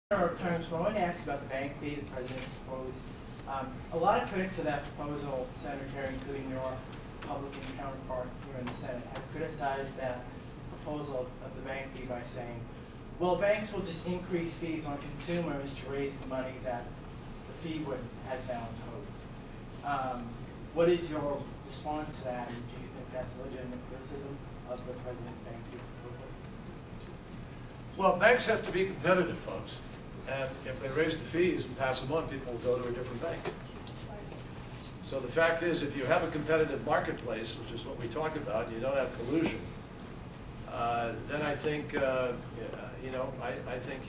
Terms, but I wanted to ask about the bank fee the president proposed. A lot of critics of that proposal, Senator Kerry, including your Republican counterpart here in the Senate, have criticized that proposal of the bank fee by saying, well, banks will just increase fees on consumers to raise the money that the fee would has now imposed. What is your response to that, and do you think that's legitimate criticism of the president's bank fee proposal? Well, banks have to be competitive, folks. And if they raise the fees and pass them on, people will go to a different bank. So the fact is, if you have a competitive marketplace, which is what we talk about, you don't have collusion, then I think, I think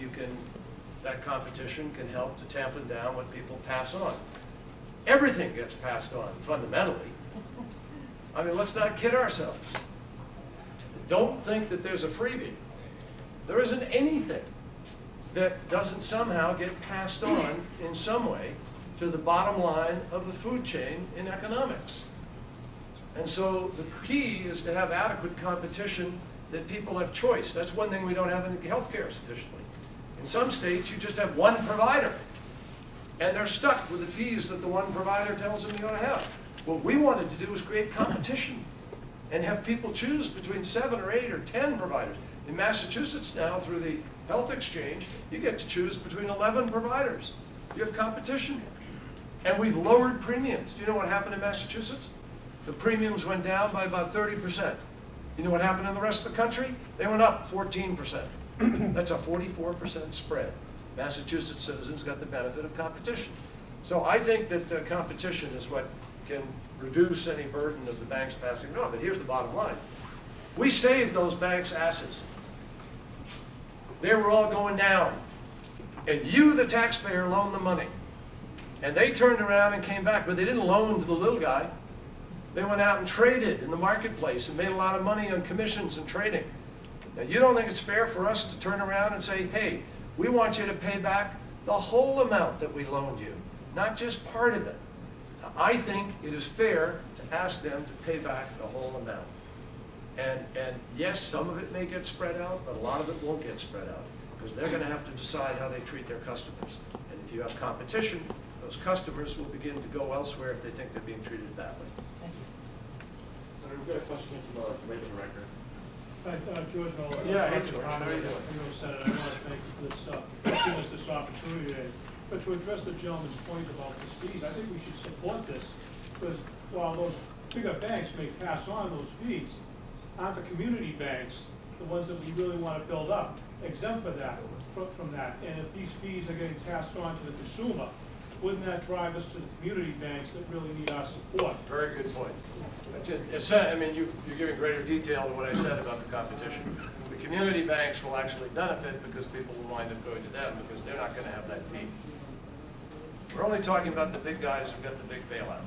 that competition can help to tampen down what people pass on. Everything gets passed on, fundamentally. I mean, let's not kid ourselves. Don't think that there's a freebie. There isn't anything that doesn't somehow get passed on in some way to the bottom line of the food chain in economics. And so the key is to have adequate competition, that people have choice. That's one thing we don't have in healthcare sufficiently. In some states, you just have one provider, and they're stuck with the fees that the one provider tells them you ought to have. What we wanted to do was create competition and have people choose between 7 or 8 or 10 providers. In Massachusetts now, through the health exchange, you get to choose between 11 providers. You have competition. And we've lowered premiums. Do you know what happened in Massachusetts? The premiums went down by about 30%. You know what happened in the rest of the country? They went up 14%. That's a 44% spread. Massachusetts citizens got the benefit of competition. So I think that competition is what can reduce any burden of the banks passing it on. But here's the bottom line. We saved those banks' asses. They were all going down. And you, the taxpayer, loaned the money. And they turned around and came back, but they didn't loan to the little guy. They went out and traded in the marketplace and made a lot of money on commissions and trading. Now, you don't think it's fair for us to turn around and say, hey, we want you to pay back the whole amount that we loaned you, not just part of it. Now, I think it is fair to ask them to pay back the whole amount. And yes, some of it may get spread out, but a lot of it won't get spread out, because they're going to have to decide how they treat their customers. And if you have competition, those customers will begin to go elsewhere if they think they're being treated badly. Thank you. Senator, we've got a question from the Labor Director. Hi, George Miller. Yeah, hey, George. How are you doing? Senator, I want to thank you for this, giving us this opportunity today. But to address the gentleman's point about the fees, I think we should support this, because while those bigger banks may pass on those fees, aren't the community banks, the ones that we really want to build up, exempt for that, from that? And if these fees are getting passed on to the consumer, wouldn't that drive us to the community banks that really need our support? Very good point. That's it. I mean, you're giving greater detail to what I said about the competition. The community banks will actually benefit because people will wind up going to them because they're not going to have that fee. We're only talking about the big guys who get the big bailout.